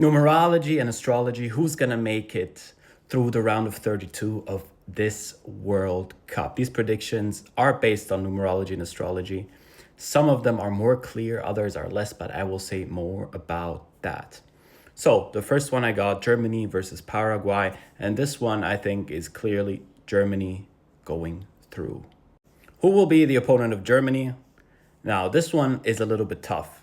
Numerology and astrology, who's going to make it through the round of 32 of this World Cup? These predictions are based on numerology and astrology. Some of them are more clear, others are less, but I will say more about that. So the first one I got, Germany versus Paraguay. And this one I think is clearly Germany going through. Who will be the opponent of Germany? Now, this one is a little bit tough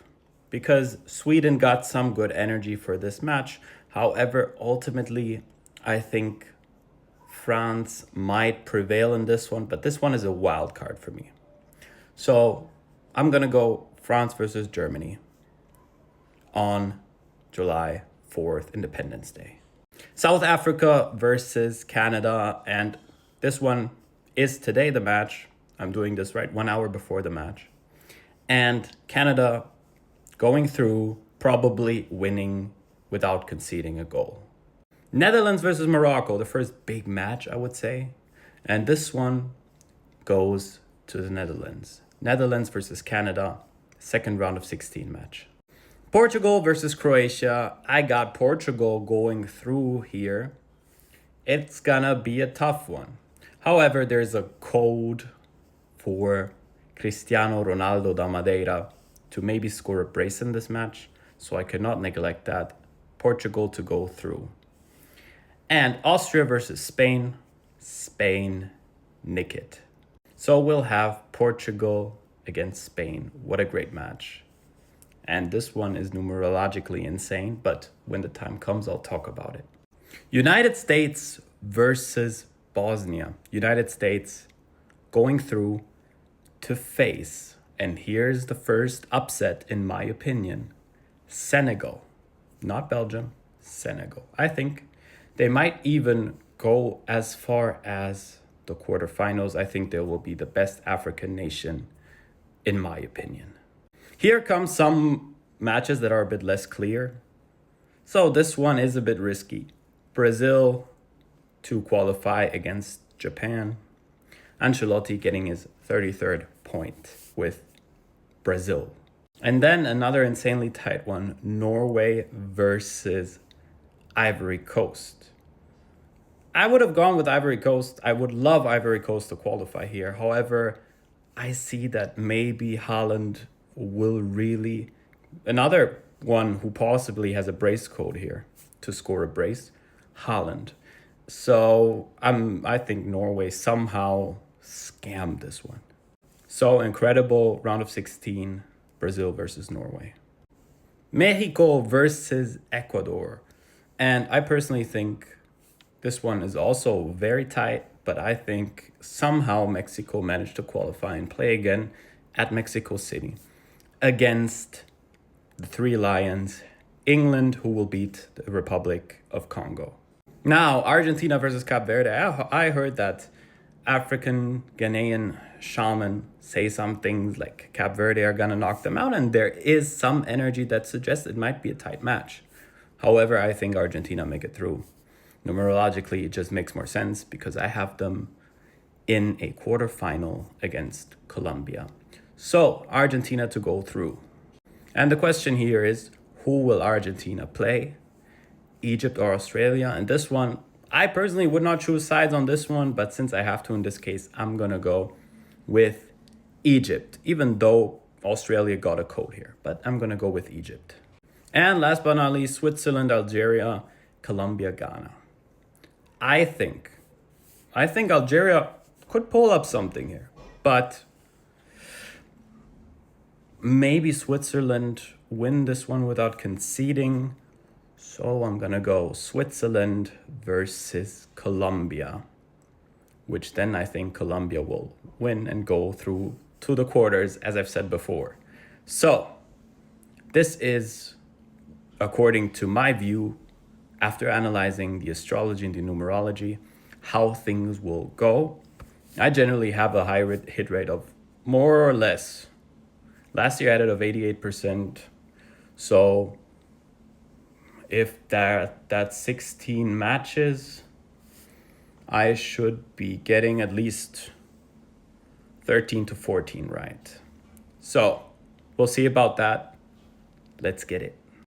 because Sweden got some good energy for this match. However, ultimately, I think France might prevail in this one, but this one is a wild card for me. So I'm going to go France versus Germany on July 4th, Independence Day. South Africa versus Canada, and this one is today the match. I'm doing this right 1 hour before the match. And Canada going through, probably winning without conceding a goal. Netherlands versus Morocco, the first big match, I would say. And this one goes to the Netherlands. Netherlands versus Canada, second round of 16 match. Portugal versus Croatia. I got Portugal going through here. It's gonna be a tough one. However, there's a code for Cristiano Ronaldo da Madeira to maybe score a brace in this match, so I cannot neglect that. Portugal to go through. And Austria versus Spain. Spain, nick it. So we'll have Portugal against Spain. What a great match. And this one is numerologically insane, but when the time comes, I'll talk about it. United States versus Bosnia. United States going through to face, and here's the first upset in my opinion, Senegal. Not Belgium, Senegal. I think they might even go as far as the quarterfinals. I think they will be the best African nation, in my opinion. Here comes some matches that are a bit less clear. So this one is a bit risky. Brazil to qualify against Japan. Ancelotti getting his 33rd point with Brazil. And then another insanely tight one, Norway versus Ivory Coast. I would have gone with Ivory Coast. I would love Ivory Coast to qualify here. However, I see that maybe Haaland will really... Another one who possibly has a brace code here to score a brace, Haaland. So I think Norway somehow scammed this one. So incredible round of 16, Brazil versus Norway. Mexico versus Ecuador. And I personally think this one is also very tight, but I think somehow Mexico managed to qualify and play again at Mexico City against the Three Lions, England, who will beat the Republic of Congo. Now, Argentina versus Cape Verde. I heard that African Ghanaian shaman say some things like Cape Verde are going to knock them out, and there is some energy that suggests it might be a tight match. However, I think Argentina make it through. Numerologically, it just makes more sense because I have them in a quarterfinal against Colombia. So, Argentina to go through. And the question here is, who will Argentina play? Egypt or Australia? And this one, I personally would not choose sides on this one, but since I have to in this case, I'm going to go with Egypt, even though Australia got a code here. But I'm going to go with Egypt. And last but not least, Switzerland, Algeria, Colombia, Ghana. I think Algeria could pull up something here, but maybe Switzerland win this one without conceding. So I'm going to go Switzerland versus Colombia, which then I think Colombia will win and go through to the quarters, as I've said before. So this is, according to my view, after analyzing the astrology and the numerology, how things will go. I generally have a high hit rate of more or less. Last year I had it of 88%. So if that's 16 matches, I should be getting at least 13 to 14 right. So we'll see about that. Let's get it.